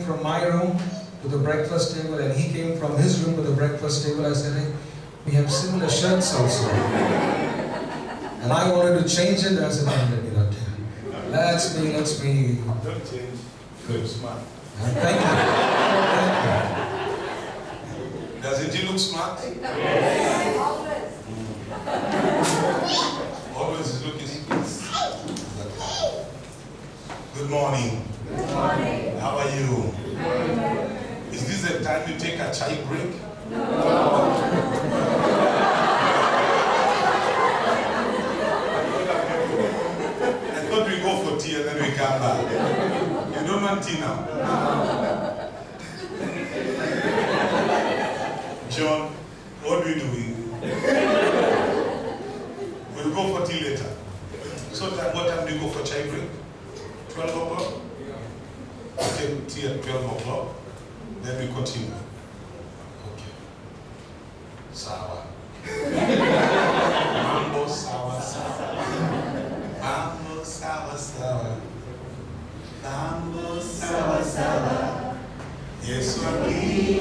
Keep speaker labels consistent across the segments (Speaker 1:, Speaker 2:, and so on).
Speaker 1: from my room to the breakfast table and he came from his room to the breakfast table. I said, hey, we have similar shirts also. And I wanted to change it. I said, no, let me not do it. Let's be.
Speaker 2: Don't change. Look smart.
Speaker 1: Thank you.
Speaker 2: Doesn't he look smart?
Speaker 3: Yes.
Speaker 2: Always is looking smart. Good morning.
Speaker 3: Good morning.
Speaker 2: How are you? Is this the time you take a chai break?
Speaker 3: No.
Speaker 2: I thought we go for tea and then we come back. You don't want tea now? John, what do we do? We'll go for tea later. So what time do you go for chai break? 12 o'clock? Okay, tea at 12 o'clock. Then we continue. Okay. Sawa. Mambo sawa sawa. Mambo sawa sawa. Mambo sawa sawa. Yes, we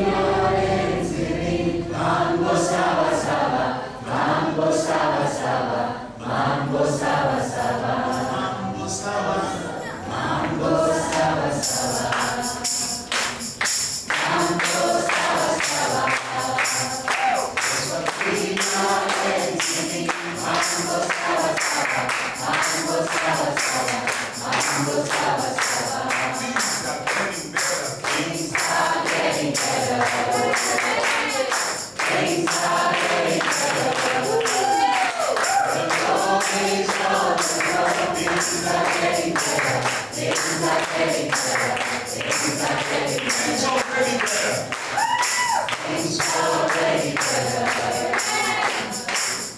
Speaker 3: Mambo sawa sawa. Mambo sawa sawa. Mambo sawa sawa.
Speaker 2: Mambo sawa.
Speaker 3: Mambo sawa sawa. Mambo sawa sawa. Mambo sawa sawa. Mambo sawa sawa. Mambo sawa sawa.
Speaker 2: Things are getting better.
Speaker 3: Things are getting better. Things are getting better. The Lord is on the throne. Things are getting better. Things are getting better. Things are getting better.
Speaker 2: It's already better.
Speaker 3: Things already better.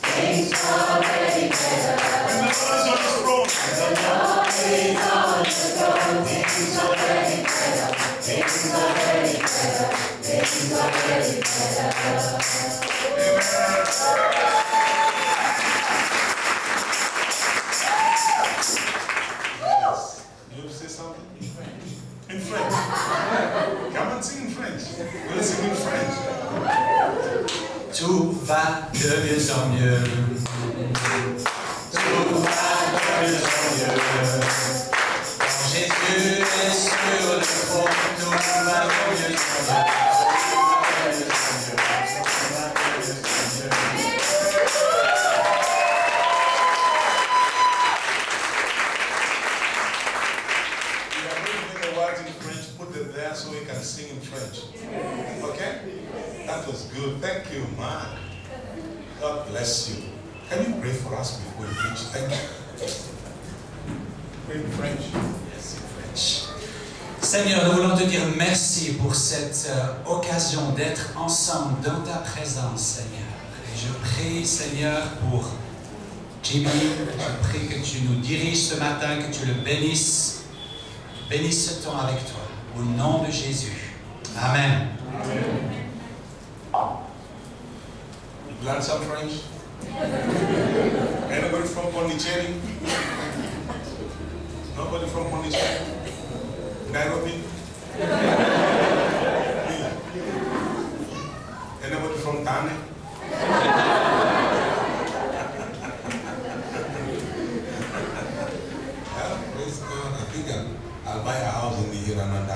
Speaker 3: Things already better.
Speaker 2: When the Lord is on his throne,
Speaker 3: The Lord is on the throne. Things already better. Things already better. Things already better.
Speaker 2: you say something? In French. Come and sing in French. We'll sing in French.
Speaker 4: Tout va de mieux en mieux. Tout va de mieux en mieux. Quand Jésus est sur le trône, tout va de mieux en mieux.
Speaker 2: We are going to get the words in French, put them there so we can sing in French. Okay? That was good. Thank you, man. God bless you. Can you pray for us before we preach? Thank you. Pray in French.
Speaker 4: Yes, in French. Seigneur, nous voulons te dire merci pour cette occasion d'être ensemble dans ta présence, Seigneur. Et je prie, Seigneur, pour Jimmy. Je prie que tu nous diriges ce matin, que tu le bénisses. Bénisse ce temps avec toi. Au nom de Jésus. Amen.
Speaker 2: You learn some French? Anybody from Pondicherry? Nobody from Pondicherry? Nairobi? Anybody from Tane? Well, praise God. I think I'll buy a house in the Hirananda.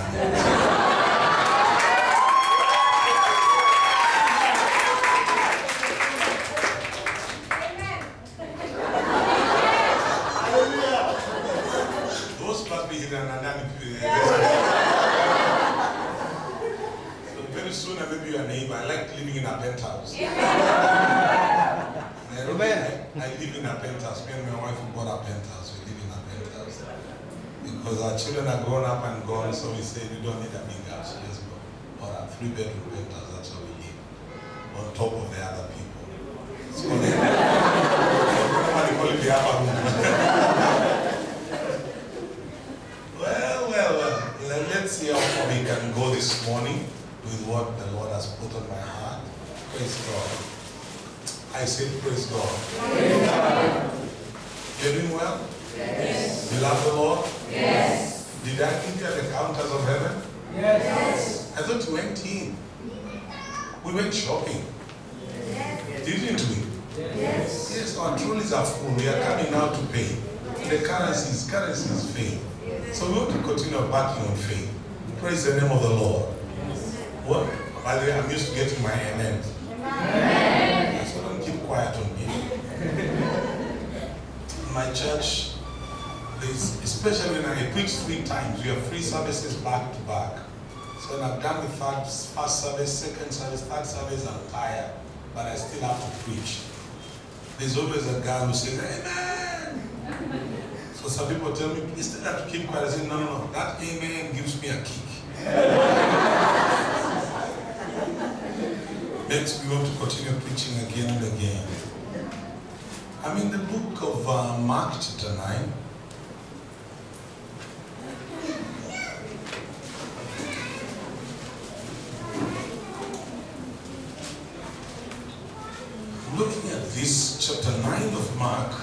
Speaker 2: Those must be Hirananda. So very soon I may be your neighbor. I like living in a penthouse. Nairobi, I live in a penthouse. Me and my wife bought a penthouse. We live in a penthouse. Because our children are grown up and gone, so we say we don't need a big house. Let's go. Or a 3-bedroom penthouse, that's how we live. On top of the other people. It's called somebody call it the upper room. Well. Let's see how far we can go this morning with what the Lord has put on my heart. Praise God. I say praise God.
Speaker 3: Praise God.
Speaker 2: You're doing well?
Speaker 3: Yes.
Speaker 2: You love the Lord?
Speaker 3: Yes.
Speaker 2: Did I give you at the counters of heaven?
Speaker 1: Yes.
Speaker 2: went in. We went shopping. Didn't we?
Speaker 3: Yes.
Speaker 2: Yes, our trolleys are full. We are coming now to pay. The currency is faith. So we want to continue backing on faith. Praise the name of the Lord. What? By the way, I'm used to getting my amen. So don't keep quiet on me. In my church, especially when I preach 3 times, we have 3 services back to back. So when I've done the first service, second service, third service, I'm tired, but I still have to preach. There's always a guy who says, amen. So some people tell me, please tell her to keep quiet. I say, no. That amen gives me a kick. Next, we want to continue preaching again and again. I'm in the book of Mark chapter 9. Looking at this chapter 9 of Mark,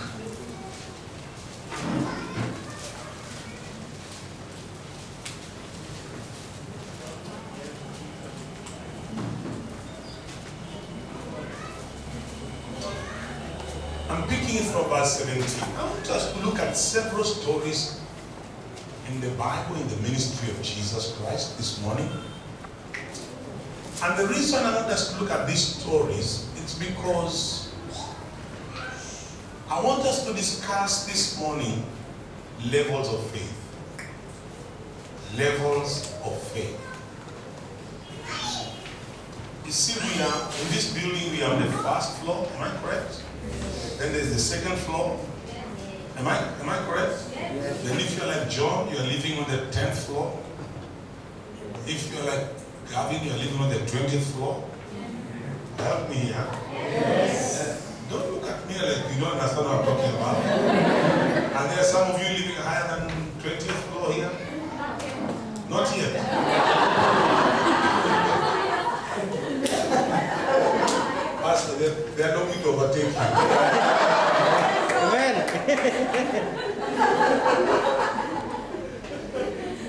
Speaker 2: I'm picking it from verse 17. I want us to look at several stories in the Bible, in the ministry of Jesus Christ this morning. And the reason I want us to look at these stories is because I want us to discuss this morning levels of faith. Levels of faith. You see, we are in this building, we are on the first floor, am I correct? Then there's the second floor. Am I correct? Yes. Then if you're like John, you're living on the 10th floor. If you're like Gavin, you're living on the 20th floor. Help me here. Yes. Don't look at me like you don't understand what I'm talking about. And there are some of you living higher than 20th floor here. Not yet. Pastor, they are looking to overtake you.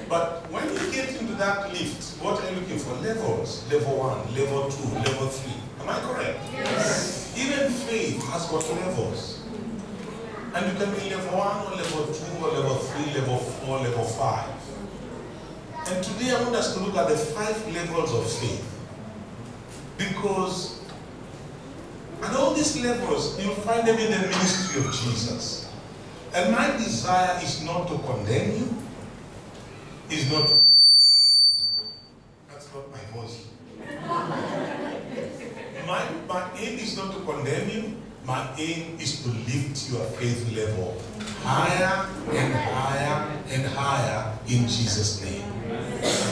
Speaker 2: But when you get into that lift, what are you looking for? Levels. Level 1, level 2, level 3. Am I correct? Yes. Even faith has got levels. And you can be level 1 or level 2 or level 3, level 4, level 5. And today I want us to look at the 5 levels of faith. Because at all these levels, you'll find them in the ministry of Jesus. And my desire is not to condemn you, is not to put you down. That's not my voice. My aim is not to condemn you. My aim is to lift your faith level higher and higher and higher in Jesus' name.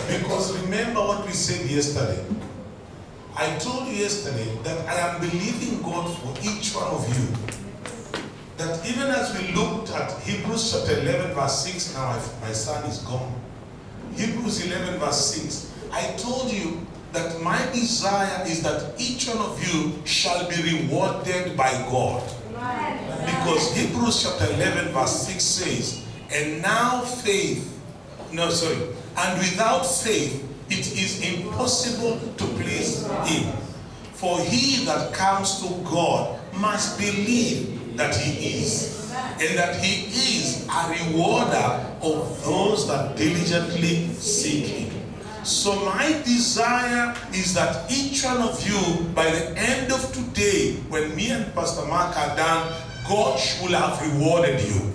Speaker 2: Because remember what we said yesterday. I told you yesterday that I am believing God for each one of you. That even as we looked at Hebrews chapter 11 verse 6, now my son is gone. Hebrews 11 verse 6, I told you that my desire is that each one of you shall be rewarded by God. Because Hebrews chapter 11 verse 6 says, and without faith, it is impossible to please him. For he that comes to God must believe that he is, and that he is a rewarder of those that diligently seek him. So my desire is that each one of you, by the end of today, when me and Pastor Mark are done, God will have rewarded you.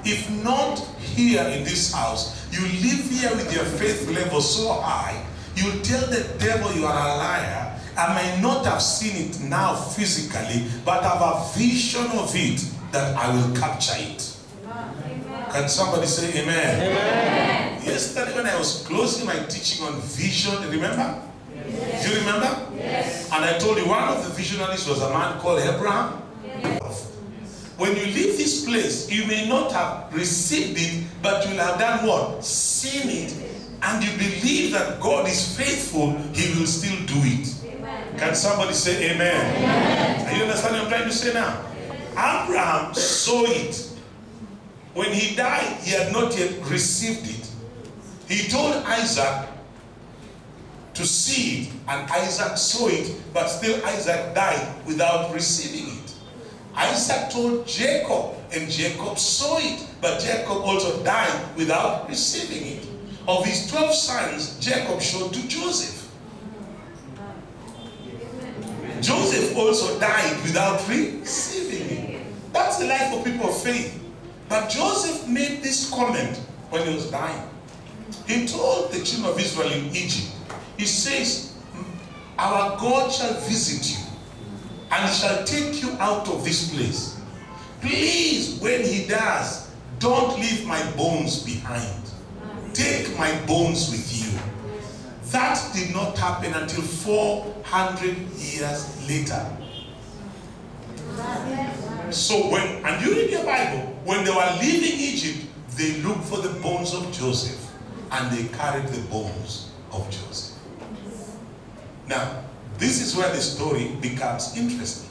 Speaker 2: If not here in this house, you live here with your faith level so high, you tell the devil you are a liar. I may not have seen it now physically, but I have a vision of it that I will capture it. Amen. Can somebody say amen? Amen. Yesterday when I was closing my teaching on vision, remember? Yes. Do you remember? Yes. And I told you one of the visionaries was a man called Abraham. Yes. When you leave this place, you may not have received it, but you will have done what? Seen it. And you believe that God is faithful, he will still do it. Amen. Can somebody say amen? Amen? Are you understanding what I'm trying to say now? Abraham saw it. When he died, he had not yet received it. He told Isaac to see it, and Isaac saw it, but still Isaac died without receiving it. Isaac told Jacob, and Jacob saw it, but Jacob also died without receiving it. Of his 12 sons, Jacob showed to Joseph. Joseph also died without receiving it. That's the life of people of faith. But Joseph made this comment when he was dying. He told the children of Israel in Egypt, he says, our God shall visit you and shall take you out of this place. Please, when he does, don't leave my bones behind. Take my bones with you. That did not happen until 400 years later. So and you read your Bible, when they were leaving Egypt, they looked for the bones of Joseph, and they carried the bones of Joseph. Now, this is where the story becomes interesting.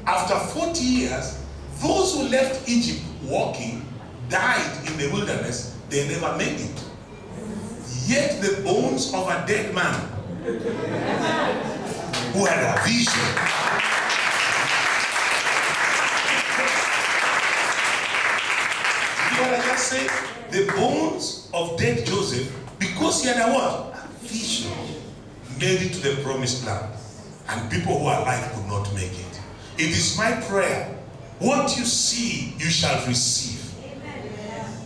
Speaker 2: After 40 years, those who left Egypt walking died in the wilderness. They never made it. Yet the bones of a dead man who had a vision. What I just said, the bones of dead Joseph, because he had a what? A vision, made it to the promised land. And people who are alive could not make it. It is my prayer, what you see, you shall receive.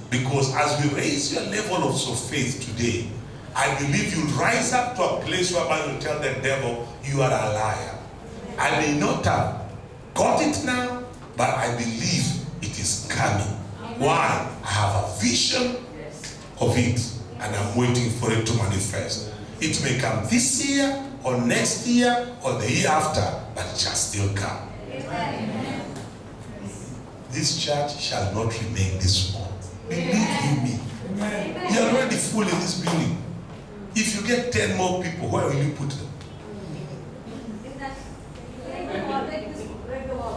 Speaker 2: Because as we raise your level of faith today, I believe you'll rise up to a place whereby you'll tell the devil, you are a liar. I may not have got it now, but I believe it is coming. Why? I have a vision of it, and I'm waiting for it to manifest. It may come this year, or next year, or the year after, but it shall still come. This church shall not remain this small. Believe you me. You are already full in this building. If you get 10 more people, where will you put them?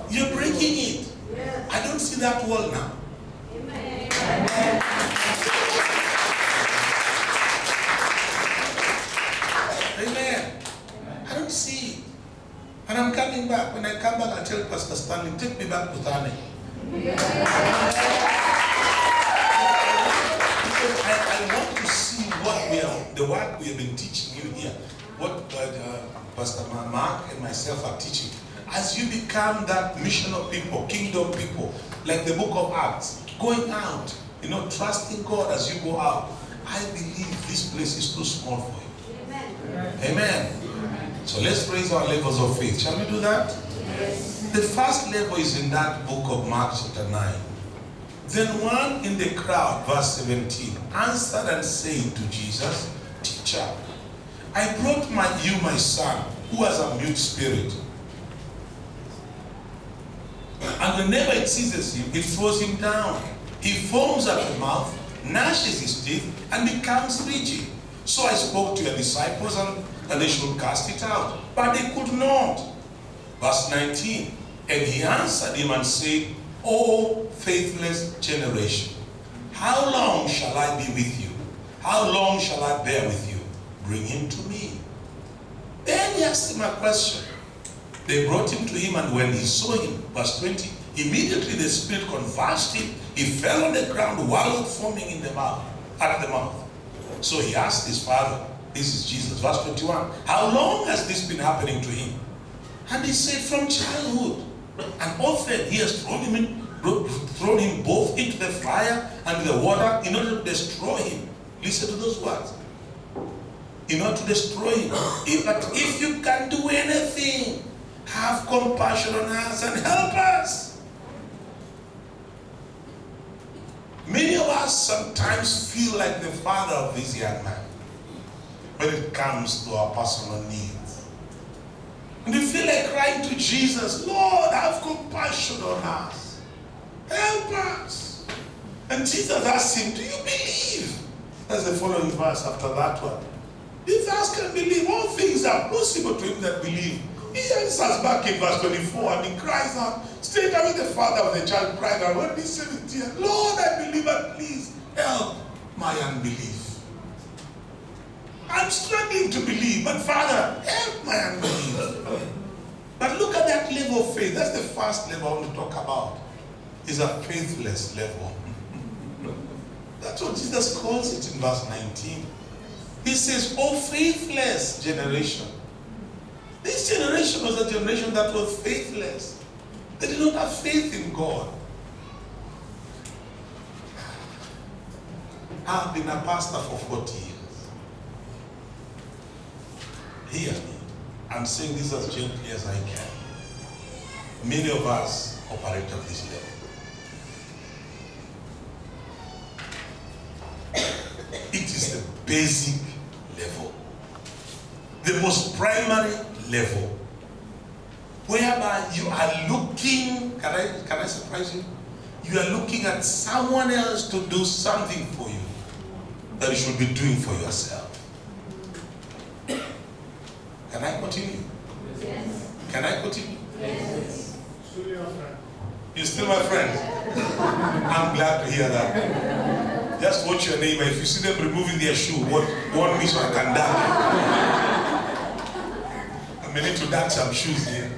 Speaker 2: You're breaking it. I don't see that wall now. Amen. I don't see it. And I'm coming back. When I come back, I tell Pastor Stanley, take me back to Thane. I want to see what the work we have been teaching you here, what Pastor Mark and myself are teaching. As you become that missional people, kingdom people, like the book of Acts, going out, trusting God as you go out. I believe this place is too small for you. Amen. Amen. So let's raise our levels of faith. Shall we do that? Yes. The first level is in that book of Mark chapter 9. Then one in the crowd, verse 17, answered and said to Jesus, Teacher, I brought you my son, who has a mute spirit. And whenever it seizes him, it throws him down. He foams at the mouth, gnashes his teeth, and becomes rigid. So I spoke to your disciples, and they should cast it out. But they could not. Verse 19, and he answered him and said, O faithless generation, how long shall I be with you? How long shall I bear with you? Bring him to me. Then he asked him a question. They brought him to him, and when he saw him, verse 20, immediately the spirit convulsed him. He fell on the ground, wallowed foaming at the mouth. So he asked his father, this is Jesus, verse 21, how long has this been happening to him? And he said, from childhood. And often he has thrown him both into the fire and the water in order to destroy him. Listen to those words. In order to destroy him. But if you can do anything, have compassion on us and help us. Many of us sometimes feel like the father of this young man when it comes to our personal needs. And we feel like crying to Jesus, Lord, have compassion on us. Help us. And Jesus asked him, do you believe? That's the following verse after that one. If us can believe, all things are possible to him that believe. He answers back in verse 24 and he cries out. Straight away the father of the child cried out, when he said it here, Lord, I believe, but please help my unbelief. I'm struggling to believe, but Father, help my unbelief. But look at that level of faith. That's the first level I want to talk about. It's a faithless level. That's what Jesus calls it in verse 19. He says, oh faithless generation. This generation was a generation that was faithless. They did not have faith in God. I've been a pastor for 40 years. Hear me. I'm saying this as gently as I can. Many of us operate at this level. It is the basic level. The most primary level. Whereby you are looking, can I surprise you? You are looking at someone else to do something for you that you should be doing for yourself. Can I continue?
Speaker 3: Yes.
Speaker 2: Can I continue?
Speaker 3: Yes.
Speaker 2: You're still my friend? I'm glad to hear that. Just watch your neighbor. If you see them removing their shoe, warn me so I can dance. I may need to dance some shoes here.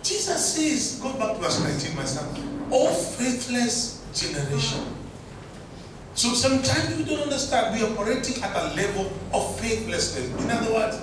Speaker 2: Jesus says, go back to verse 19, my son. Oh, faithless generation. So sometimes we don't understand. We are operating at a level of faithlessness. In other words,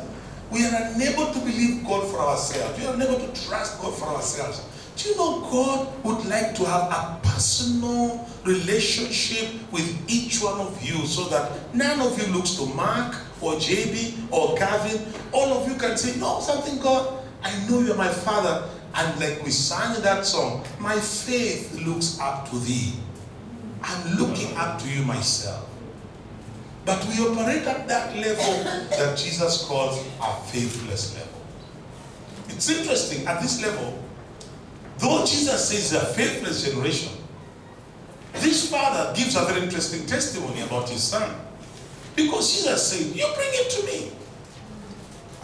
Speaker 2: we are unable to believe God for ourselves. We are unable to trust God for ourselves. Do you know God would like to have a personal relationship with each one of you so that none of you looks to Mark or JB or Gavin. All of you can say, no, something, God, I know you're my Father. And like we sang that song, my faith looks up to thee. I'm looking up to you myself. But we operate at that level that Jesus calls a faithless level. It's interesting, at this level, though Jesus says a faithless generation, this father gives a very interesting testimony about his son. Because Jesus said, you bring it to me.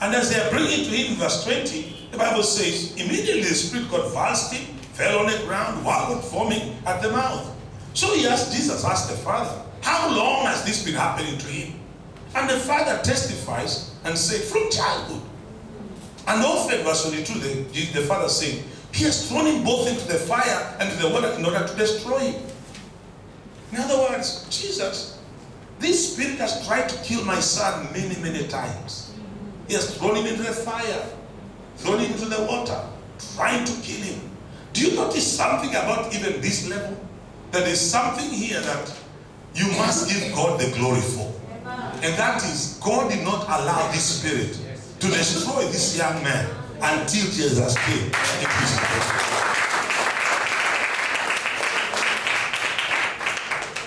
Speaker 2: And as they are bringing it to him in verse 20, the Bible says, immediately the spirit convulsed him, fell on the ground, wallowed foaming at the mouth. So Jesus asked the father, how long has this been happening to him? And the father testifies and said, from childhood. And often, verse 22, the father said, he has thrown him both into the fire and into the water in order to destroy him. In other words, Jesus, this spirit has tried to kill my son many, many times. He has thrown him into the fire, thrown him into the water, trying to kill him. Do you notice something about even this level? That there's something here that you must give God the glory for. And that is, God did not allow this spirit to destroy this young man until Jesus came.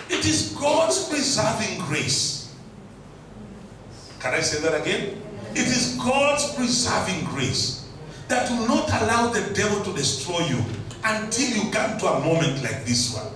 Speaker 2: It is God's preserving grace. Can I say that again? It is God's preserving grace that will not allow the devil to destroy you until you come to a moment like this one.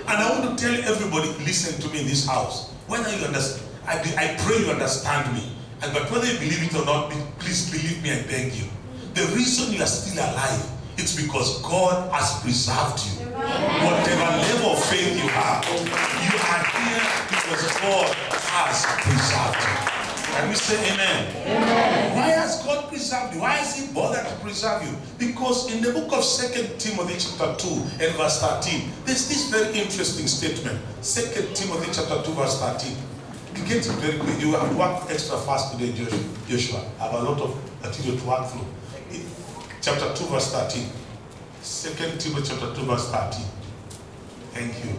Speaker 2: And I want to tell everybody listening to me in this house, whether you understand, I pray you understand me, but whether you believe it or not, please believe me, I beg you. The reason you are still alive, it's because God has preserved you. Whatever level of faith you have, you are here because God has preserved you. Can we say amen? Amen? Why has God preserved you? Why has he bothered to preserve you? Because in the book of 2 Timothy chapter 2 and verse 13, there's this very interesting statement. 2 Timothy chapter 2 verse 13. You get it very quick. You have worked extra fast today, Joshua. I have a lot of material to work through. Chapter 2 verse 13. 2 Timothy chapter 2 verse 13. Thank you.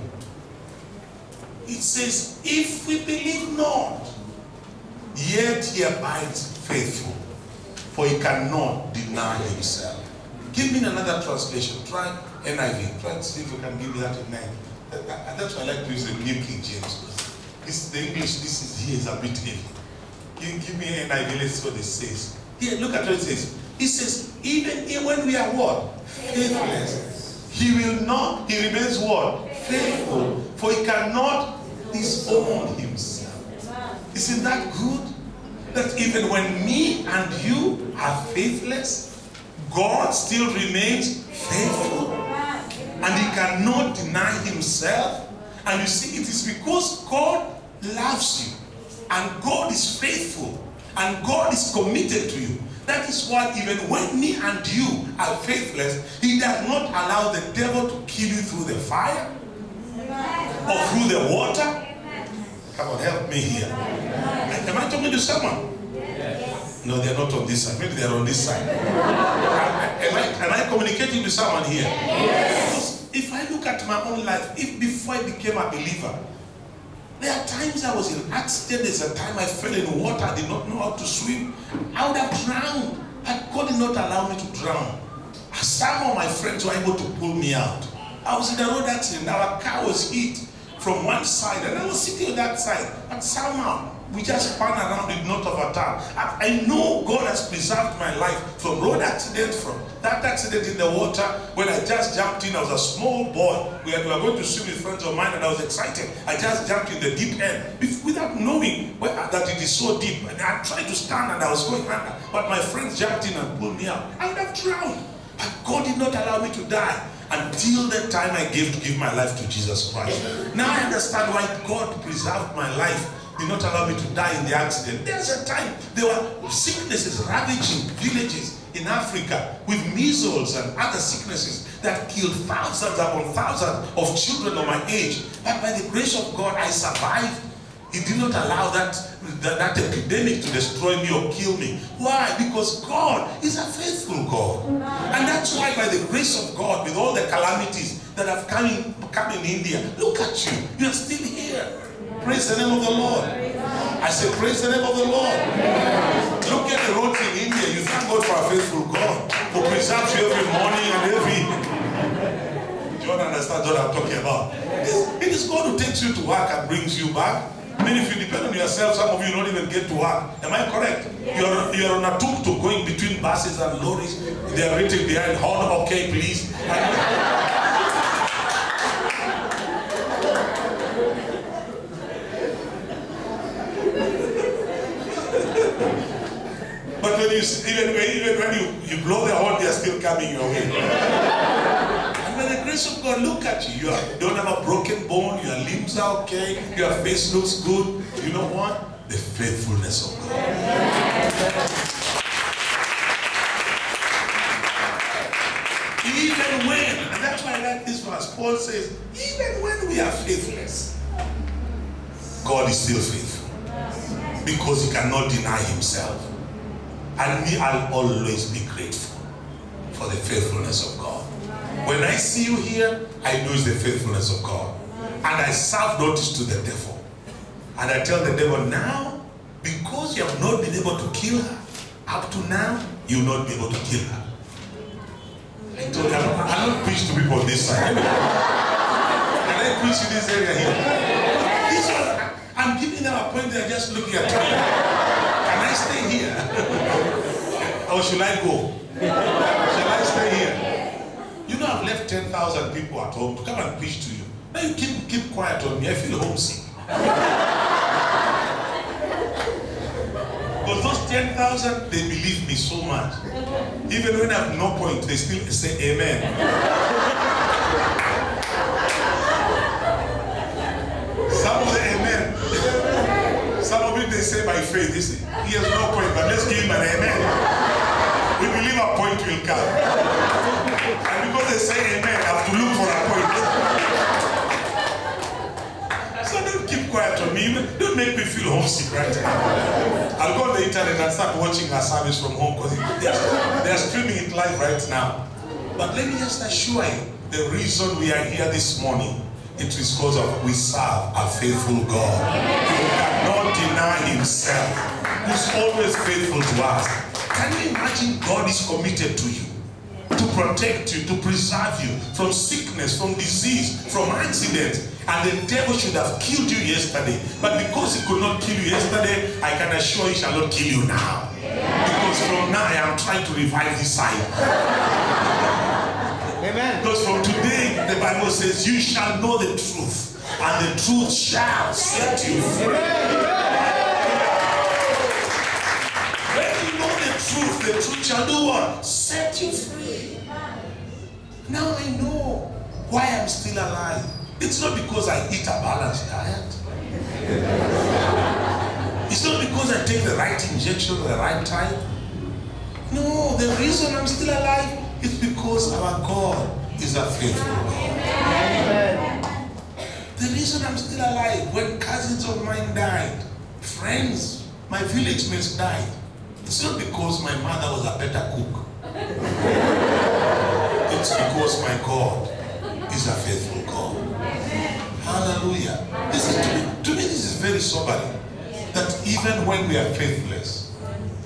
Speaker 2: It says, if we believe not, yet he abides faithful, for he cannot deny himself. Give me another translation. Try NIV. Try to see if you can give me that in NIV. That's why I like to use the New King James. The English, here is a bit heavy. Give me NIV, let's see what it says. Here, look at what it says. It says, even when we are what? Faithless. He will not, he remains what? Faithful. For he cannot disown himself. Isn't that good? That even when me and you are faithless, God still remains faithful. And he cannot deny himself. And you see, it is because God loves you and God is faithful, and God is committed to you. That is why even when me and you are faithless, He does not allow the devil to kill you through the fire or through the water. Come on, help me here. Am I talking to someone? No, they are not on this side. Maybe they are on this side. Am I communicating to someone here? Because if I look at my own life, if before I became a believer, there are times I was in accident. There's a time I fell in water. I did not know how to swim. I would have drowned. But God did not allow me to drown. Some of my friends were able to pull me out. I was in a road accident. Our car was hit from one side, and I was sitting on that side. But somehow, we just spun around, did not overturn. I know God has preserved my life from road accident, from that accident in the water. When I just jumped in, I was a small boy. We were going to swim with friends of mine, and I was excited. I just jumped in the deep end without knowing that it is so deep. And I tried to stand, and I was going under. But my friends jumped in and pulled me out. I would have drowned. But God did not allow me to die until the time I gave to give my life to Jesus Christ. Now I understand why God preserved my life, did not allow me to die in the accident. There's a time there were sicknesses ravaging villages in Africa with measles and other sicknesses that killed thousands upon thousands of children of my age. But by the grace of God, I survived. He did not allow that epidemic to destroy me or kill me. Why? Because God is a faithful God. And that's why by the grace of God, with all the calamities that have come in India, look at you. You are still here. Praise the name of the Lord. I say, praise the name of the Lord. Look at the roads in India. You thank God for a faithful God who preserves you every morning and every... Do you understand what I'm talking about? It is God who takes you to work and brings you back. I mean, if you depend on yourself, some of you don't even get to work. Am I correct? Yes. You're on a tuk-tuk going between buses and lorries. They are written behind, horn, okay, please. But when even when you blow the horn, they are still coming your way. By the grace of God, look at you. You don't have a broken bone. Your limbs are okay. Your face looks good. You know what? The faithfulness of God. Even when, and that's why I like this verse, Paul says, even when we are faithless, God is still faithful. Because He cannot deny Himself. And me, I'll always be grateful for the faithfulness of God. When I see you here, I know it's the faithfulness of God. And I serve notice to the devil. And I tell the devil, now, because you have not been able to kill her, up to now, you will not be able to kill her. I told you, I don't preach to people on this side. Can I preach in this area here? This one, I'm giving them a point, they're just looking at me. Can I stay here? Or should I go? Shall I stay here? You know, I've left 10,000 people at home to come and preach to you. Now you keep quiet on me. I feel homesick. But those 10,000, they believe me so much. Even when I have no point, they still say amen. Some of the amen. Some of it they say by faith. They say, he has no point, but let's give him an amen. We believe a point will come. And because they say amen, I have to look for a point. So don't keep quiet on me. Don't make me feel homesick right now. I'll go on the internet and start watching our service from home because they are streaming it live right now. But let me just assure you, the reason we are here this morning, it is because of we serve a faithful God who cannot deny Himself, who's always faithful to us. Can you imagine God is committed to you, to protect you, to preserve you from sickness, from disease, from accidents? And the devil should have killed you yesterday. But because he could not kill you yesterday, I can assure he shall not kill you now. Because from now I am trying to revive this side. Amen. Because from today, the Bible says, you shall know the truth, and the truth shall set you free. When you know the truth shall do what? Set you free. Now I know why I'm still alive. It's not because I eat a balanced diet. because I take the right injection at the right time. No, the reason I'm still alive is because our God is a faithful God. The reason I'm still alive, when cousins of mine died, friends, my village mates died, it's not because my mother was a better cook. It's because my God is a faithful God. Hallelujah. This is, to me this is very sobering. That even when we are faithless,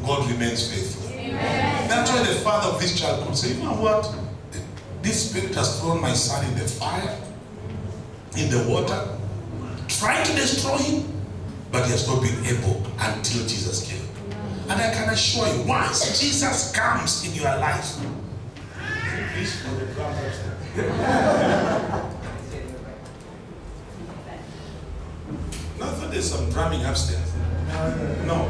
Speaker 2: God remains faithful. That's why the father of this child could say, you know what? This spirit has thrown my son in the fire, in the water, trying to destroy him, but he has not been able until Jesus came. And I can assure you, once Jesus comes in your life, no, I thought there's some drumming upstairs. No,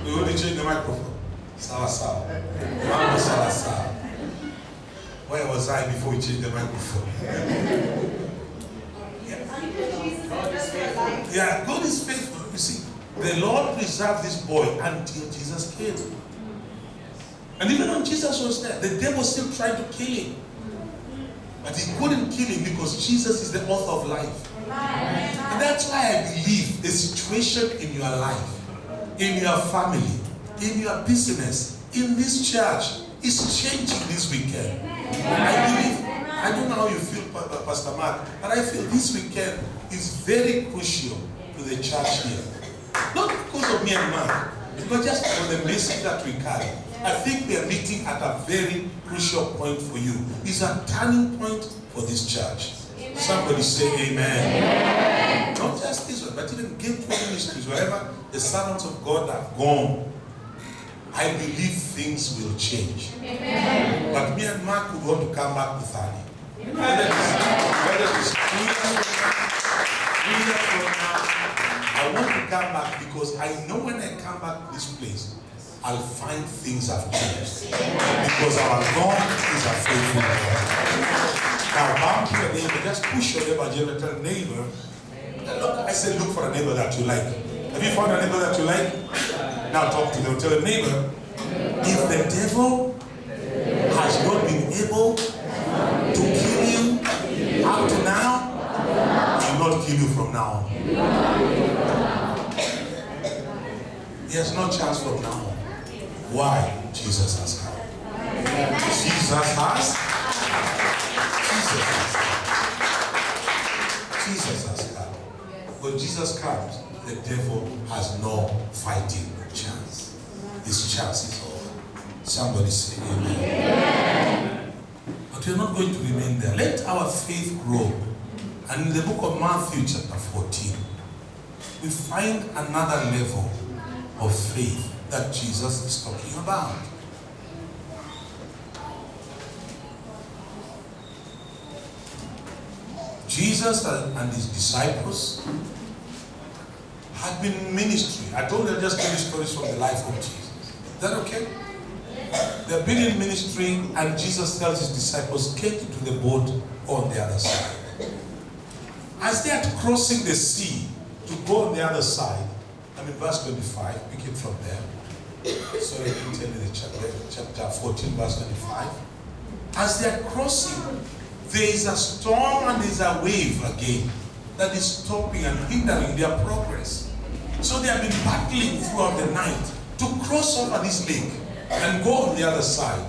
Speaker 2: we want to change the microphone. Sawa sawa. Mama sawa sawa. Where was I before we changed the microphone? Yeah, God is faithful. You see, the Lord preserved this boy until Jesus came. And even when Jesus was there, the devil still tried to kill him. But he couldn't kill him because Jesus is the author of life. And that's why I believe the situation in your life, in your family, in your business, in this church is changing this weekend. I believe, I don't know how you feel, Pastor Mark, but I feel this weekend is very crucial to the church here. Not because of me and Mark, but just for the message that we carry. I think we are meeting at a very crucial point for you. It's a turning point for this church. Amen. Somebody say amen. Amen. Not just this one, but even Gateway Ministries, wherever the servants of God have gone, I believe things will change. Amen. But me and Mark would want to come back to 30. Whether it's 2 years from now, 3 years from now, I want to come back because I know when I come back to this place, I'll find things have changed. Because our God is a faithful God. Now, bump your neighbor, just push your neighbor, and tell neighbor. Look, I said, look for a neighbor that you like. Have you found a neighbor that you like? Now talk to them. Tell the neighbor, if the devil has not been able to kill you up to now, he will not kill you from now on. He has no chance from now on. Why? Jesus has come. Jesus has come. When Jesus comes, the devil has no fighting chance. His chance is over. Somebody say amen. But we're not going to remain there. Let our faith grow. And in the book of Matthew chapter 14, we find another level of faith that Jesus is talking about. Jesus and his disciples had been in ministry. I told you just tell you stories from the life of Jesus. Is that okay? They've been in ministry and Jesus tells his disciples, get into the boat on the other side. As they are crossing the sea to go on the other side, I mean verse 25, pick it from there. Sorry, I didn't tell you the chapter 14, verse 25. As they are crossing, there is a storm and there is a wave again that is stopping and hindering their progress. So they have been battling throughout the night to cross over this lake and go on the other side.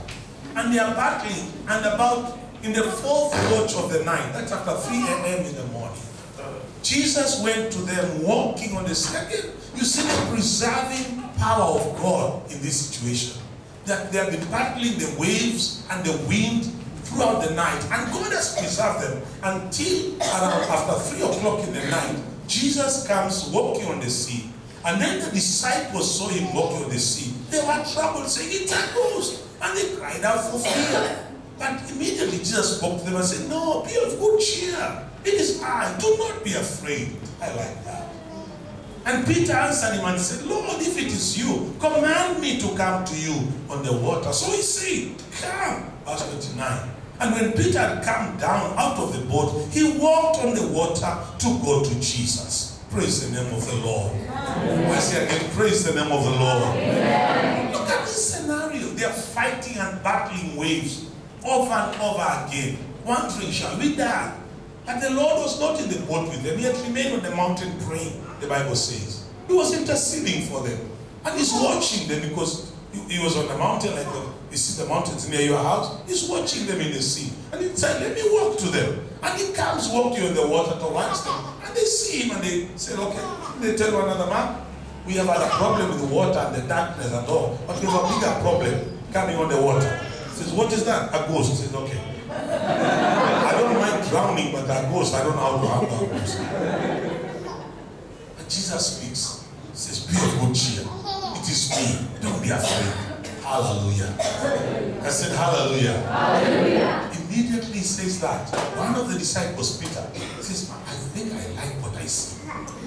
Speaker 2: And they are battling, and about in the 4th watch of the night, that's after 3 a.m. in the morning, Jesus went to them walking on the second. You see the preserving power of God in this situation. That they have been battling the waves and the wind throughout the night. And God has preserved them until around after 3 o'clock in the night. Jesus comes walking on the sea. And then the disciples saw him walking on the sea. They were troubled, saying, it's a ghost. And they cried out for fear. But immediately Jesus spoke to them and said, no, be of good cheer. It is I. Do not be afraid. I like that. And Peter answered him and said, Lord, if it is you, command me to come to you on the water. So he said, come. Verse 29. And when Peter had come down out of the boat, he walked on the water to go to Jesus. Praise the name of the Lord. I say again, praise the name of the Lord. Look at this scenario. They are fighting and battling waves over and over again, wondering, shall we die? And the Lord was not in the boat with them. He had remained on the mountain praying, the Bible says. He was interceding for them. And he's watching them because he was on the mountain, like you see the mountains near your house. He's watching them in the sea. And he said, let me walk to them. And he comes walking on the water towards them. And they see him and they say, okay. They tell one another, man, we have had a problem with the water and the darkness and all. But we have a bigger problem coming on the water. He says, what is that? A ghost. He says, okay. I don't mind drowning, but a ghost, I don't know how to handle a ghost. And Jesus speaks. He says, be of good cheer. It is me. Don't be afraid. Hallelujah. I said, hallelujah. Hallelujah. Immediately he says that. One of the disciples, Peter, says, I think I like what I see.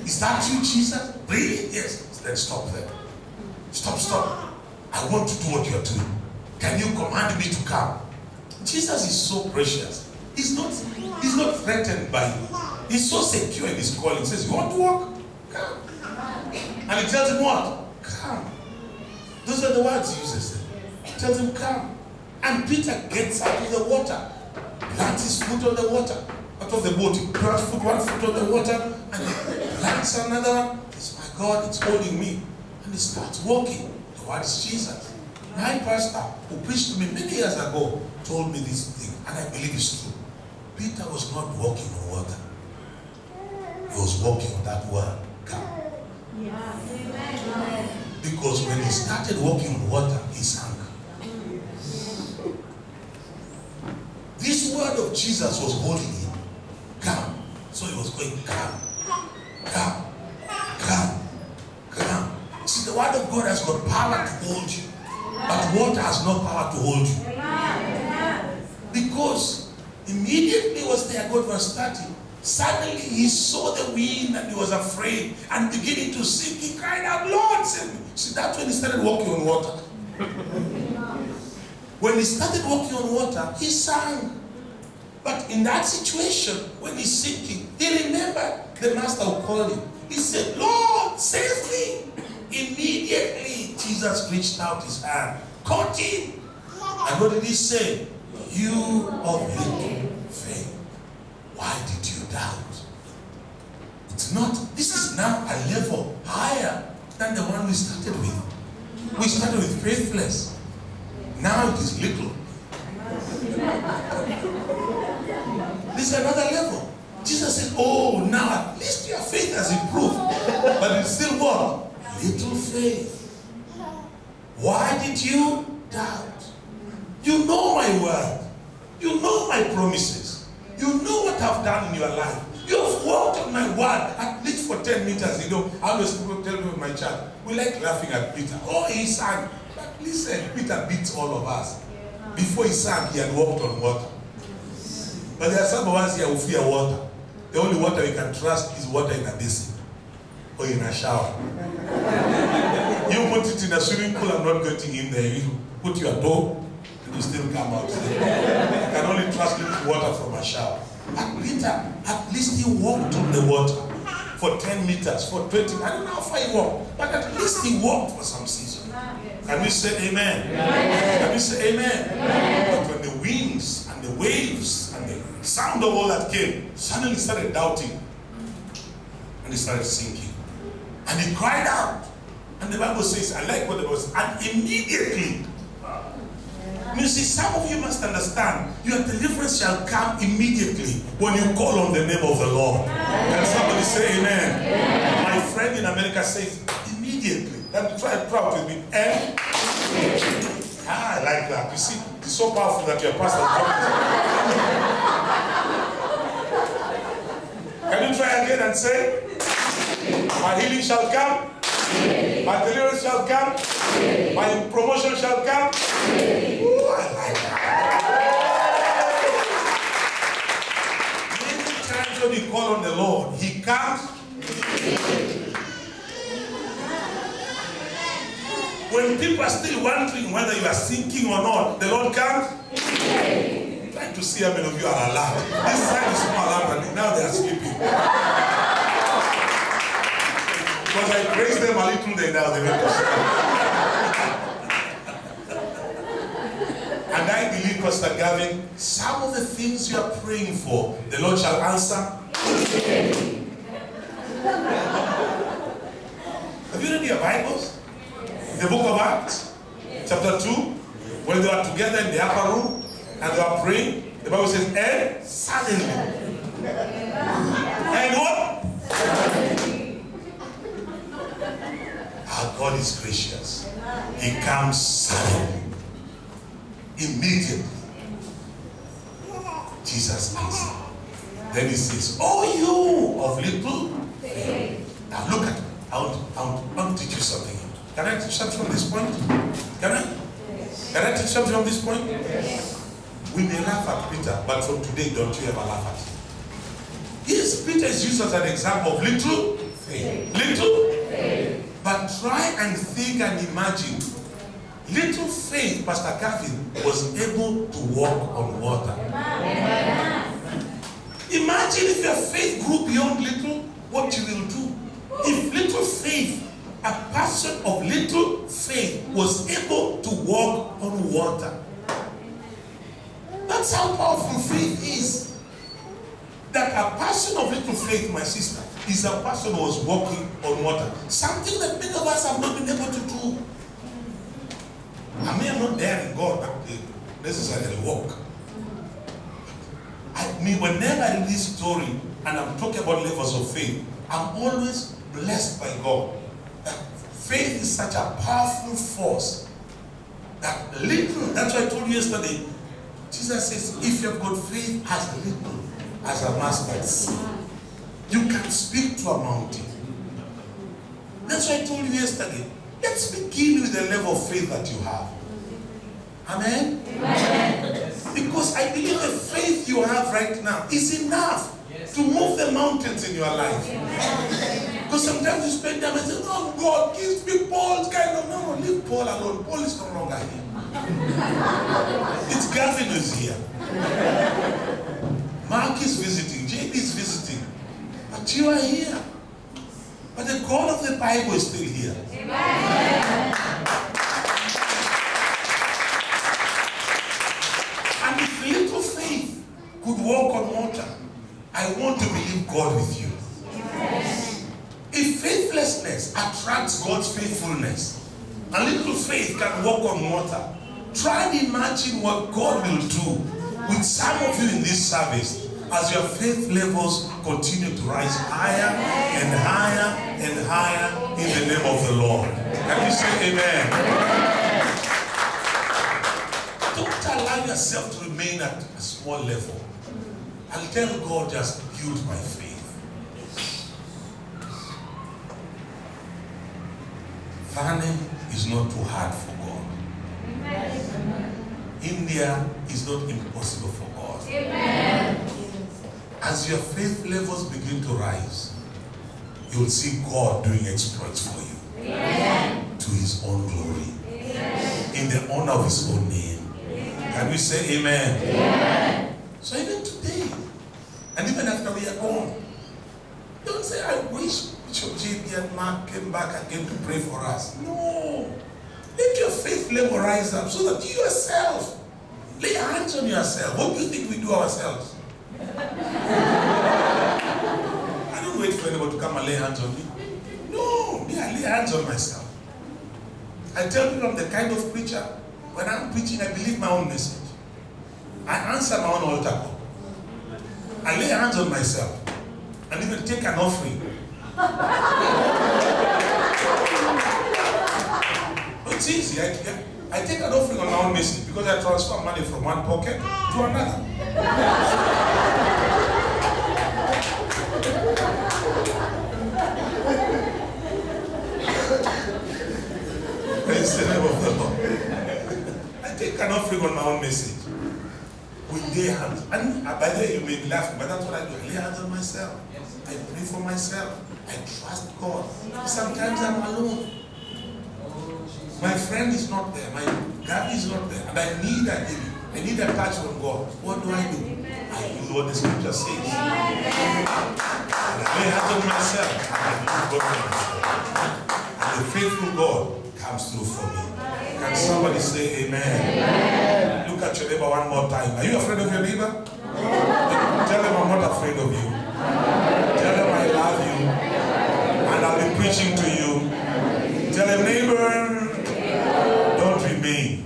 Speaker 2: Is that you, Jesus? Really? Yes. Then stop there. Stop. I want to do what you're doing. Can you command me to come? Jesus is so precious. He's not threatened by you. He's so secure in his calling. He says, you want to walk? Come. And he tells him what? Come. Those are the words he uses. He tells him, come. And Peter gets out of the water, plants his foot on the water. Out of the boat, he plants one foot on the water, and he plants another one. He says, my God, it's holding me. And he starts walking towards Jesus. My pastor, who preached to me many years ago, told me this thing, and I believe it's true. Peter was not walking on water. He was walking on that word, come. Yeah. Because when he started walking on water, he sank. This word of Jesus was holding him. Come. So he was going, come. See, the word of God has got power to hold you. But water has no power to hold you. Because immediately was there, God was starting. Suddenly he saw the wind and he was afraid and beginning to sink. He cried out, Lord, save me. See, that's when he started walking on water. When he started walking on water, he sank. But in that situation, when he's sinking, he remembered the master who called him. He said, Lord, save me. Immediately, Jesus reached out his hand, caught him. And what did he say? You of little faith, why did you doubt? It's not, this is now a level higher than the one we started with. We started with faithless. Now it is little. This is another level. Jesus said, oh, now at least your faith has improved. But it's still what? Little faith. Why did you doubt? You know my word. You know my promises. You know what I've done in your life. You've walked on my word at least for 10 meters. You know, I always tell people in my church, we like laughing at Peter. Oh, he sank. But listen, Peter beats all of us. Before he sank, he had walked on water. But there are some of us here who fear water. The only water we can trust is water in a basin or in a shower. You put it in a swimming pool, I'm not getting in there. You put your toe, and you still come out. You can only trust little water from a shower. But Peter, at least he walked on the water for 10 meters, for 20, I don't know how far he walked, but at least he walked for some season. Can we say amen? Can we say amen? But when the winds and the waves and the sound of all that came, suddenly he started doubting. And he started sinking. And he cried out. And the Bible says, I like what it was, and immediately. You see, some of you must understand, your deliverance shall come immediately when you call on the name of the Lord. Can somebody say amen? My friend in America says, immediately. Then try it proud with me. And I like that. You see, it's so powerful that your pastor can you try again and say, my healing shall come, my deliverance shall come, my promotion shall come. Ooh, I like that. Many times when you call on the Lord, He comes. When people are still wondering whether you are sinking or not, the Lord comes. I'm trying to see how many of you are alive. This side is more alive, and now they are sleeping. Because I praised them a little, they now they went to sleep. And I believe, Pastor Gavin, some of the things you are praying for, the Lord shall answer. Have you read your Bibles? The book of Acts, chapter 2, when they were together in the upper room and they were praying, the Bible says, and suddenly. And what? Our God is gracious. He comes suddenly. Immediately. Jesus answered. Then he says, oh, you of little faith. Now look at me. I want to teach you something. Can I teach something from this point? Can I? Can I teach something from this point? We may laugh at Peter, but from today, don't you ever laugh at him. Yes, Peter is used as an example of little faith. Little faith. But try and think and imagine. Little faith, Pastor Gavin was able to walk on water. Imagine if your faith grew beyond little, what you will do. If little faith, a person of little faith was able to walk on water. That's how powerful faith is. That a person of little faith, my sister, is a person who was walking on water. Something that many of us have not been able to do. I may have not there in God, but they necessarily walk. I mean, whenever I read this story, and I'm talking about levels of faith, I'm always blessed by God. That faith is such a powerful force. That little, that's why I told you yesterday, Jesus says, if you have got faith as little as a mustard seed, you can speak to a mountain. That's why I told you yesterday, let's begin with the level of faith that you have. Amen? Amen. Because I believe the faith you have right now is enough to move the mountains in your life. Because sometimes you spend time and say, oh God, give me Paul's kind of, no, leave Paul alone. Paul is no longer here. It's Gavin who's here. Mark is visiting, JD is visiting. But you are here. But the God of the Bible is still here. Amen. And if little faith could walk on water, I want to believe God with you. Amen. If faithlessness attracts God's faithfulness, a little faith can walk on water. Try and imagine what God will do with some of you in this service as your faith levels continue to rise higher and higher and higher in the name of the Lord. Can you say amen? Don't allow yourself to remain at a small level. I'll tell God, just build my faith. Farming is not too hard for God. India is not impossible for God. Amen. As your faith levels begin to rise, you'll see God doing exploits for you. Amen. To his own glory. Amen. In the honor of his own name. Amen. Can we say amen? Amen? So even today, and even after we are gone, don't say, I wish Bishop JB and Mark came back again to pray for us. No. Let your faith level rise up so that you yourself lay hands on yourself. What do you think we do ourselves? I don't wait for anyone to come and lay hands on me. No, me, I lay hands on myself. I tell people I'm the kind of preacher, when I'm preaching, I believe my own message. I answer my own altar call. I lay hands on myself and even take an offering. It's easy. I take an offering on my own message because I transfer money from one pocket to another. Praise the name of the Lord. I take an offering on my own message. We lay hands. And by the way, you may be laughing, but that's what I do. I lay hands on myself. I pray for myself. I trust God. Sometimes I'm alone. My friend is not there. My God is not there. And I need a healing. I need a touch from God. What do? I do what the scripture says. lay hands on myself. And the faithful God comes through for me. Can somebody say amen? Look at your neighbor one more time. Are you afraid of your neighbor? Tell them I'm not afraid of you. Tell them I love you. And I'll be preaching to you. Tell them, neighbor, don't remain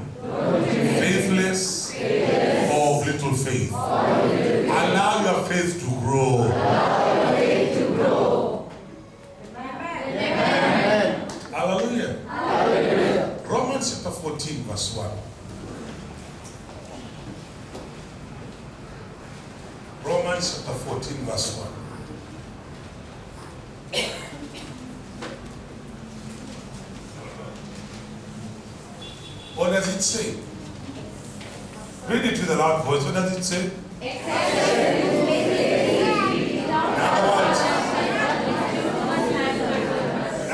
Speaker 2: faithless or of little faith. Allow your faith to grow. Hallelujah. Romans chapter 14 verse 1. Romans chapter 14 verse 1. What does it say? Read it with a loud voice. What does it say? In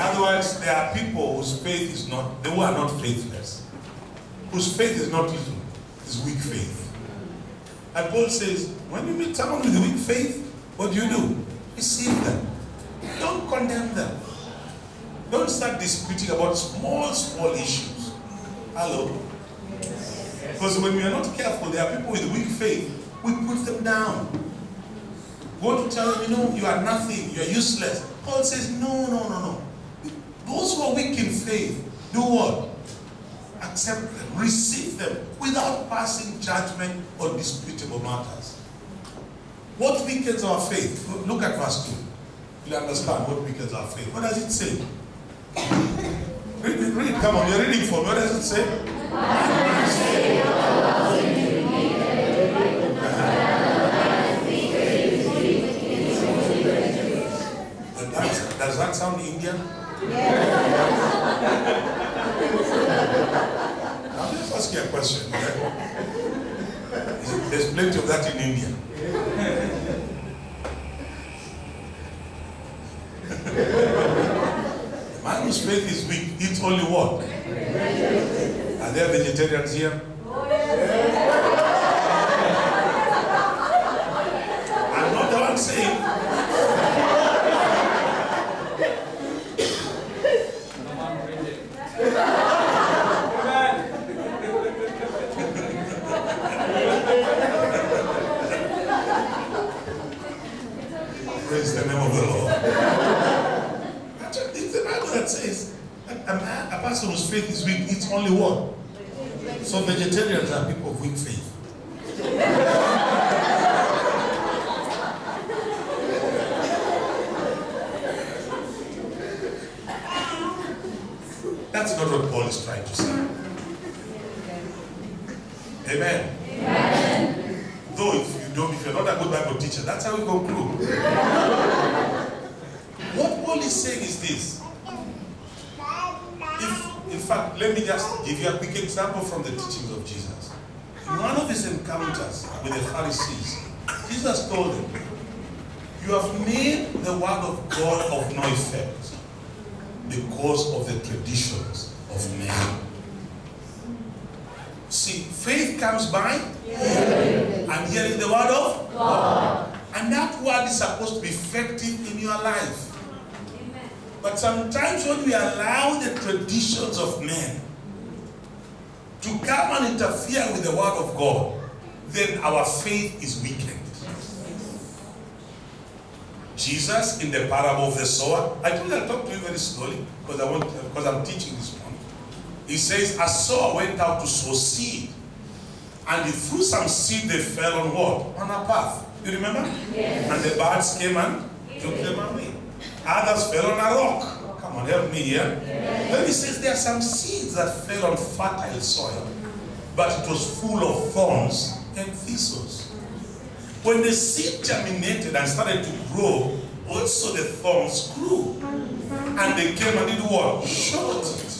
Speaker 2: other words, there are people whose faith is not, they are not faithless. Whose faith is not little, is weak faith. And Paul says, when you meet someone with a weak faith, what do? Receive them. Don't condemn them. Don't start disputing about small issues. Hello? Because when we are not careful, there are people with weak faith, we put them down. We want to tell them, you are nothing, you are useless. Paul says, no. Those who are weak in faith, do what? Accept them, receive them, without passing judgment or disputable matters. What weakens our faith? Look at verse 2. You'll understand what weakens our faith. What does it say? Read it, come on, you're reading for me. What does it say? Does that sound Indian? I'll just ask you a question. Okay? There's plenty of that in India. Man whose faith is weak eats only what? Are there vegetarians here? I'm not the one saying. Praise the name of the Lord. It's the Bible that says a person whose faith is weak eats only what? So vegetarians are people of weak faith. That's not what Paul is trying to say. Amen. Though if you're not a good Bible teacher, that's how we conclude. What Paul is saying is this. In fact, let me just give you a quick example from the teachings of Jesus. In one of his encounters with the Pharisees, Jesus told them, you have made the word of God of no effect because of the traditions of men. See, faith comes by and hearing the word of God. And that word is supposed to be effective in your life. Amen. But sometimes when we allow the traditions of men to come and interfere with the word of God, then our faith is weakened. Jesus, in the parable of the sower, I told you I'll talk to you very slowly because I'm teaching this morning. He says, a sower went out to sow seed, and he threw some seed that fell on what? On a path. You remember? Yes. And the birds came and took them away. Others fell on a rock. Come on, help me here. Yes. Then he says there are some seeds that fell on fertile soil, but it was full of thorns and thistles. When the seed germinated and started to grow, also the thorns grew. And they came and did what? Shot it.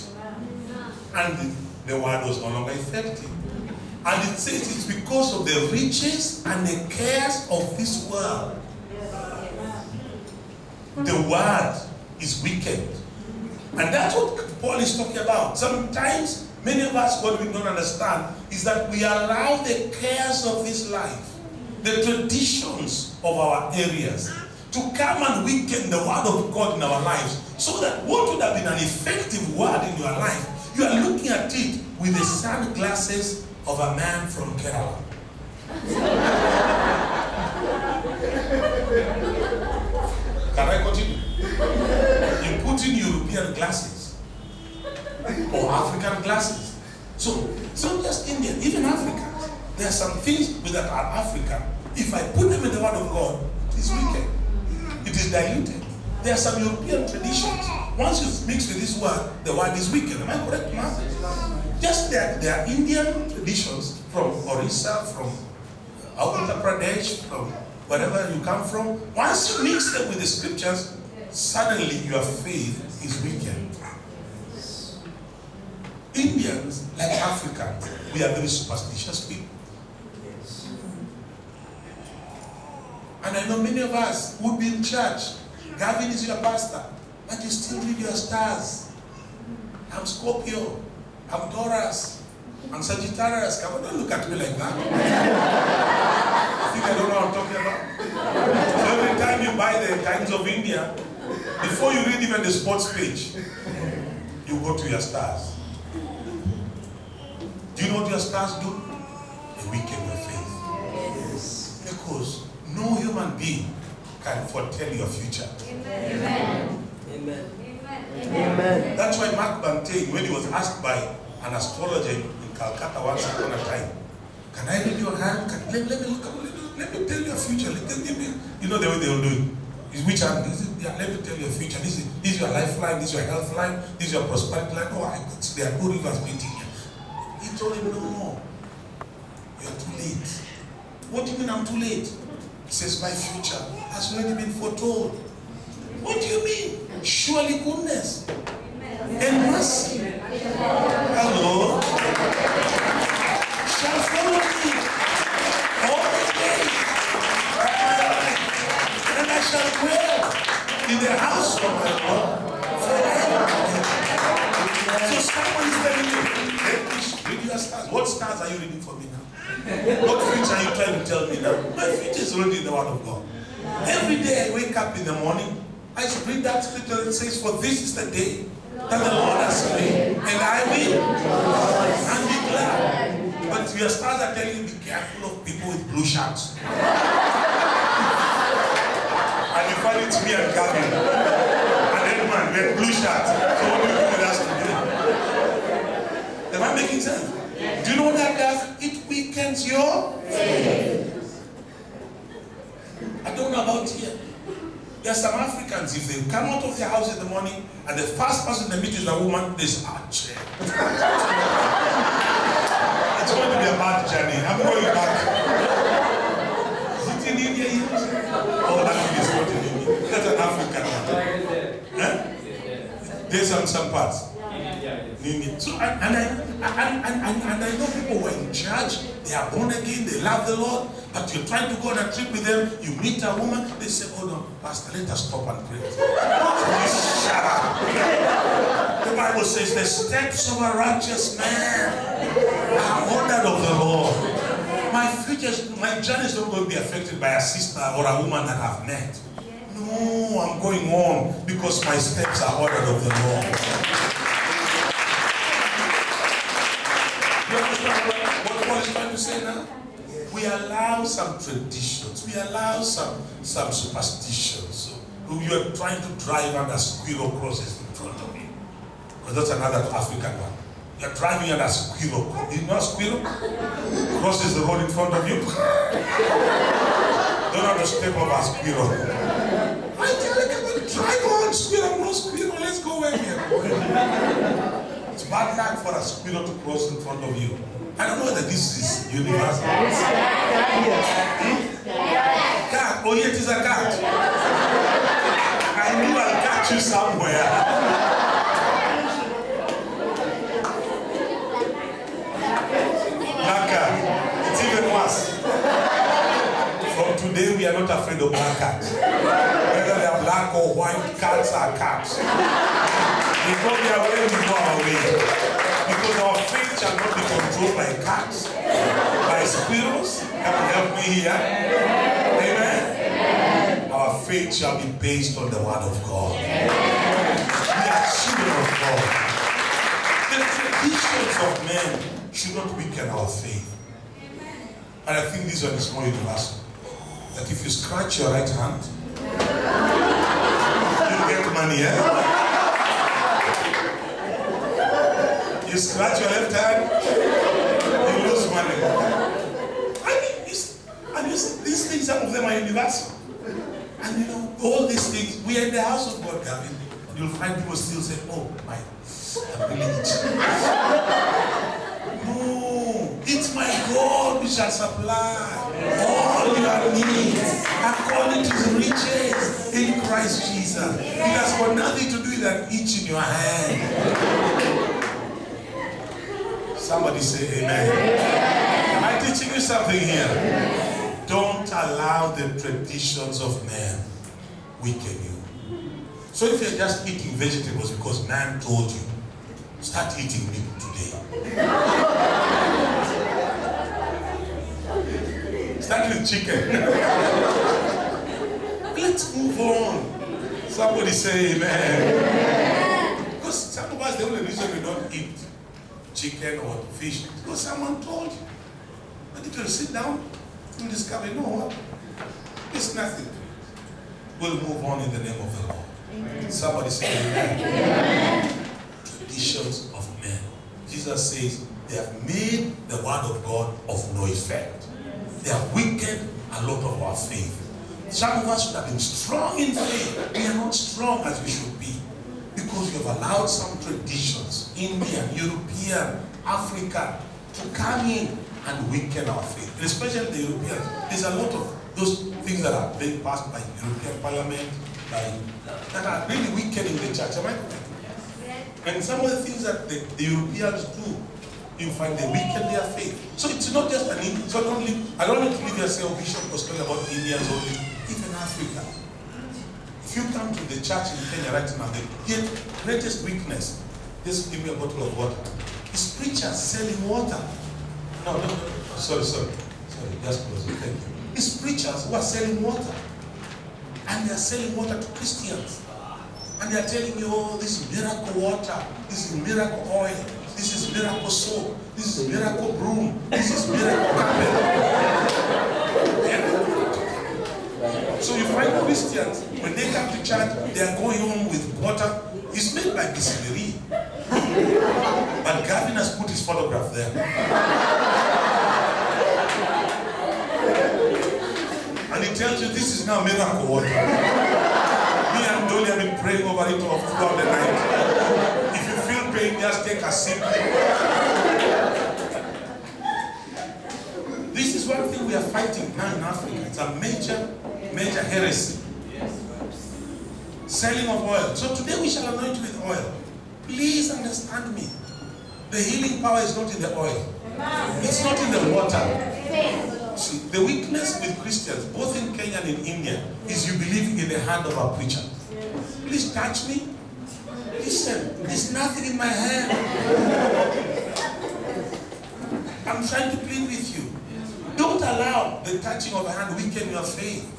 Speaker 2: And the word was no longer effective. And it says it's because of the riches and the cares of this world. The word is weakened. And that's what Paul is talking about. Sometimes, many of us, what we don't understand is that we allow the cares of this life, the traditions of our areas, to come and weaken the word of God in our lives, so that what would have been an effective word in your life, you are looking at it with the sunglasses of a man from Kerala. Can I continue? You put in European glasses or African glasses. So it's not just Indian, even Africans. There are some things that are African. If I put them in the word of God, it is wicked. It is diluted. There are some European traditions. Once you mix with this word, the word is wicked. Am I correct, Mark? Just that there are Indian traditions from Orissa, from Uttar Pradesh, from wherever you come from. Once you mix them with the scriptures, suddenly your faith is weakened. Indians, like Africans, we are very superstitious people. And I know many of us would be in church. Gavin is your pastor, but you still read your stars. I'm Scorpio, I'm Taurus, I'm Sagittarius. Come on, don't look at me like that. I think I don't know what I'm talking about. So every time you buy the Times of India, before you read even the sports page, you go to your stars. Do you know what your stars do? They weaken your faith. Yes. Because no human being can foretell your future.
Speaker 3: Amen.
Speaker 5: Amen.
Speaker 3: Amen.
Speaker 2: That's why Mark Bantain, when he was asked by an astrologer in Calcutta once upon a time, can I read your hand? Let me tell your future. You know the way they will do it. Which hand? Yeah, let me tell your future. This is your lifeline, this is your health line, this is your prosperity line. Oh, there are two rivers meeting here. He told him, no, you are too late. What do you mean I'm too late? He says, my future has already been foretold. What do you mean? Surely goodness and mercy, hello, shall follow me all the days of my life, and I shall dwell in the house of my God forever. So someone is telling you, let me read your stars. What stars are you reading for me now? What future are you trying to tell me now? My future is already in the word of God. Every day I wake up in the morning, I should read that scripture that says, for this is the day that the Lord has made, and I will and be glad. But your stars are telling you, be careful of people with blue shirts. And you find it's me and Gavin. And Edmund, we have blue shirts. So what do you do with us today? Am I making sense? Do you know what that does? It weakens your faith. I don't know about here. There are some Africans, if they come out of their house in the morning and the first person they meet is a woman, they say, it's going to be a bad journey. I'm going back. Is it in India here? Oh, that is not in India. That's an African one. Huh? There's some parts. So, and I know people who are in church, they are born again, they love the Lord, but you're trying to go on a trip with them, you meet a woman, they say, oh no, Pastor, let us stop and pray. Please shut up. The Bible says the steps of a righteous man are ordered of the Lord. My journey is not going to be affected by a sister or a woman that I've met. No, I'm going on because my steps are ordered of the Lord. What Paul is trying to say now? We allow some traditions, we allow some superstitions. So you are trying to drive under squirrel crosses in front of you. Because that's another African one. You are driving under squirrel crosses. You know a squirrel? Crosses the road in front of you. Don't have to step over a squirrel. I tell you, drive on, squirrel, no squirrel, let's go where we are going. It's bad luck for a squirrel to cross in front of you. I don't know whether this is universal. Cat. Oh, yeah, it is a cat. I knew I'll catch you somewhere. Naka. It's even worse. From today, we are not afraid of black cats. Whether they are black or white, cats are cats. We go their way, we go our way. Because our faith shall not be controlled by cats, by squirrels. Come and help me here. Amen. Our our faith shall be based on the word of God. We are children of God. The traditions of men should not weaken our faith. And I think this one is more universal. That if you scratch your right hand, you get money, eh? You scratch your left hand, you lose money. These things, some of them are universal. And you know, all these things, we are in the house of God, Gavin. You'll find people still say, oh, my, I'm really itching. No, it's my God who shall supply all your needs according to his riches in Christ Jesus. It has got nothing to do with an itch in your hand. Somebody say amen. Am I teaching you something here? Don't allow the traditions of man weaken you. So if you're just eating vegetables because man told you, start eating meat today. Start with chicken. Let's move on. Somebody say amen. Because some of us, the only reason we don't eat chicken or fish is because someone told you. But if you sit down, you discover, you know what? It's nothing. We'll move on in the name of the Lord. Amen. Somebody say amen. Amen. Traditions of men. Jesus says they have made the word of God of no effect. They have weakened a lot of our faith. Some of us should have been strong in faith. We are not strong as we should be because we have allowed some traditions, Indian, European, African, to come in and weaken our faith. And especially the Europeans. There's a lot of those things that are being passed by European Parliament, that are really weakening the church. Am I correct? And some of the things that the Europeans do, you find they weaken their faith. So it's not just an Indian, it's not only, I don't want to leave here and say, oh, Bishop was talking about Indians only, even Africa. If you come to the church in Kenya right now, the greatest weakness, just give me a bottle of water, is preachers selling water. No, sorry, just close it, thank you. It's preachers who are selling water. And they are selling water to Christians. And they are telling you, oh, this is miracle water, this is miracle oil, this is miracle soap, this is miracle broom, this is miracle carpet. Yeah. So you find Christians, when they come to church, they are going home with water. It's made by distillery. But Gavin has put his photograph there. And he tells you this is now miracle water. Me and Dolly have been praying over it throughout the night. If you feel pain, just take a sip. This is one thing we are fighting now in Africa. It's a major heresy. Selling of oil. So today we shall anoint with oil. Please understand me. The healing power is not in the oil. It's not in the water. See, the weakness with Christians, both in Kenya and in India, is you believe in the hand of a preacher. Please touch me. Listen, there's nothing in my hand. I'm trying to plead with you. Don't allow the touching of a hand weaken your faith.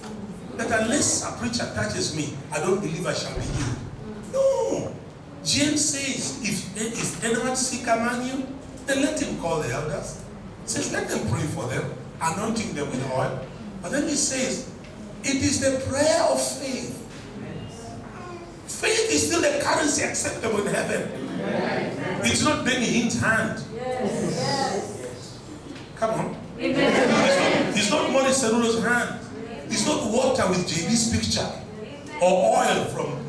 Speaker 2: That unless a preacher touches me, I don't believe I shall be healed. No. James says, if anyone sick among you, then let him call the elders. He says, let them pray for them, anointing them with oil. But then he says, it is the prayer of faith. Faith is still the currency acceptable in heaven. It's not Benny Hinn's hand. Come on. It's not Maurice Cerulo's hand. It's not water with JB's picture or oil from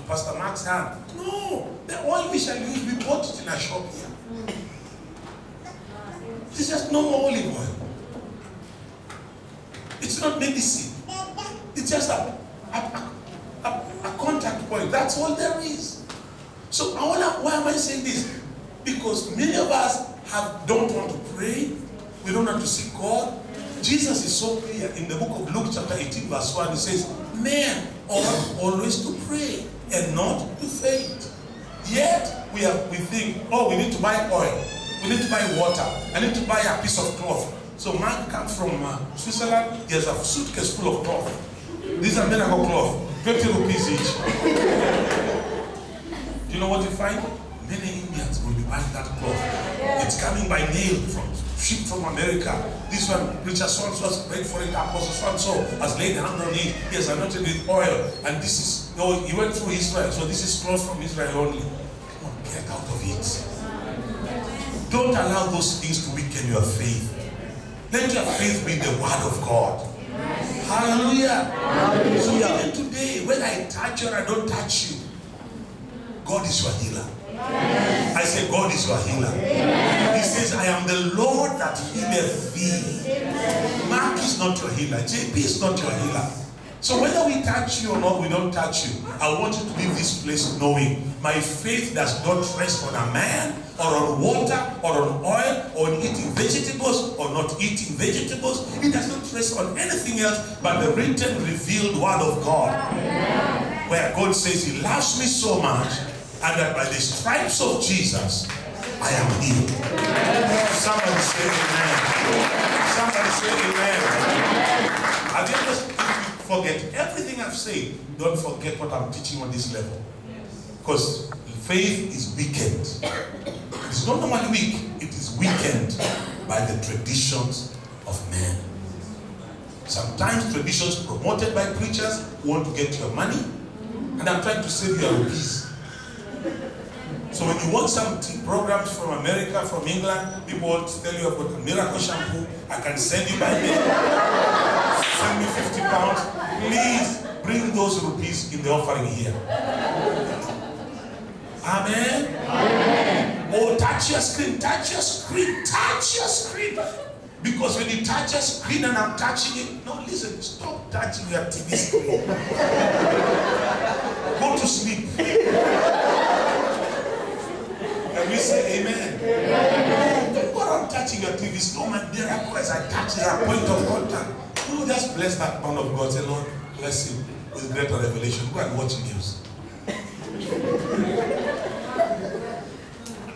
Speaker 2: Pastor Mark's hand. No, the oil we shall use, we bought it in a shop here. It's just normal olive oil. It's not medicine. It's just a contact point. That's all there is. So why am I saying this? Because many of us don't want to pray. We don't want to seek God. Jesus is so clear in the book of Luke chapter 18 verse 1. He says, men ought always to pray and not to faint. Yet we think, oh, we need to buy oil. We need to buy water. I need to buy a piece of cloth. So man comes from Switzerland. He has a suitcase full of cloth. These are miracle cloth, 20 rupees each. Do you know what you find? Many Indians will be buying that cloth. It's coming by mail shipped from America. This one, preacher so-and-so has prayed for it, apostle so-and-so has laid hand on it, he has anointed with oil, and this is, he went through Israel, so this is cloth from Israel only. Come on, get out of it. Don't allow those things to weaken your faith. Let your faith be the word of God. Hallelujah. So even today, when I touch you or I don't touch you, God is your healer. I say God is your healer. He says, I am the Lord that healeth thee. Mark is not your healer. JP is not your healer. So whether we touch you or not, we don't touch you. I want you to leave this place knowing my faith does not rest on a man or on water or on oil or on eating vegetables or not eating vegetables. It does not rest on anything else but the written, revealed word of God. Where God says he loves me so much and that by the stripes of Jesus, I am healed. Somebody say amen. Somebody say amen. Have you ever forget everything I've said? Don't forget what I'm teaching on this level. Because faith is weakened. It is not normally weak. It is weakened by the traditions of men. Sometimes traditions promoted by preachers who want to get your money. And I'm trying to save your rupees. So when you want some programs from America, from England, people want to tell you about a miracle shampoo. I can send you by mail. Send me 50 pounds. Please bring those rupees in the offering here. Amen. Amen. Oh, touch your screen, touch your screen, touch your screen. Because when you touch your screen and I'm touching it, no, listen, stop touching your TV screen. Go to sleep. And we say amen. Amen. Don't go around touching your TV. No, my miracle as I touch your point of contact. You just bless that man of God. Say, Lord, bless him with greater revelation. Go and watch news.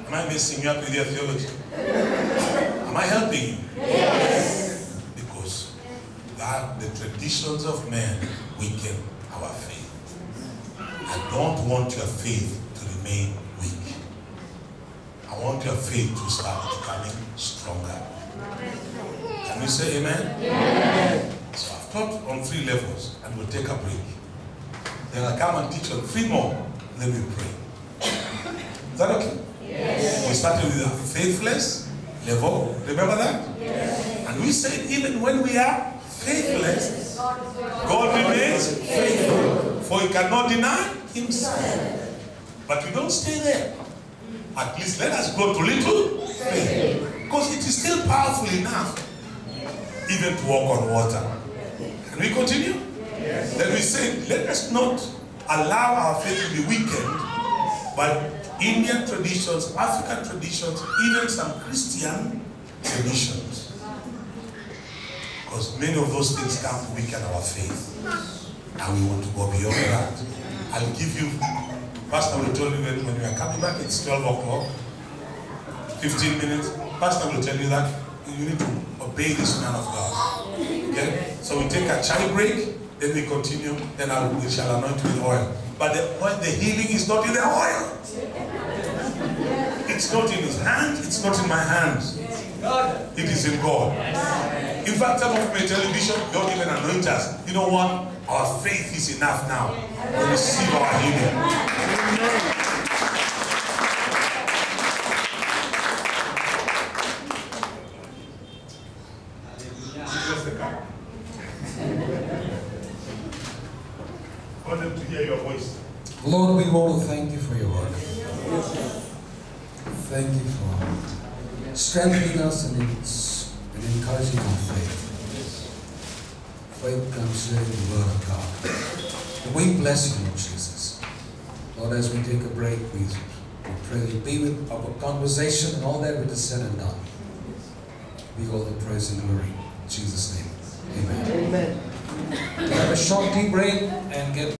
Speaker 2: Am I messing you up with your theology? Am I helping you? Yes. Because that the traditions of men weaken our faith. I don't want your faith to remain weak. I want your faith to start becoming stronger. Can you say amen? Yes. So I've taught on 3 levels and we'll take a break. Then I'll come and teach on 3 more, then we pray. Is that okay? Yes. We started with the faithless level. Remember that? Yes. And we said even when we are faithless, God remains faithful. For he cannot deny himself. But we don't stay there. At least let us go to little faith. Because it is still powerful enough even to walk on water. Can we continue? Yes. Then we say, let us not allow our faith to be weakened by Indian traditions, African traditions, even some Christian traditions. Because many of those things come to weaken our faith. And we want to go beyond that. I'll give you, Pastor will tell you when we are coming back, it's 12 o'clock, 15 minutes. Pastor will tell you that you need to obey this man of God. Okay? So we take a chai break, then we continue, then we shall anoint with oil. But the healing is not in the oil. It's not in his hand, it's not in my hands. It is in God. In fact, some of you may tell you, Bishop, don't even anoint us. You know what? Our faith is enough now to receive our healing. I want them to hear your voice.
Speaker 1: Lord, we want to thank you for your word. Thank you for strengthening us and encouraging our faith. Faith comes through the word of God. And we bless you, Lord Jesus. Lord, as we take a break, we pray you be with our conversation and all that which is said and done. Be all the praise and glory. In Jesus' name. Amen. Amen. We have a short tea break and get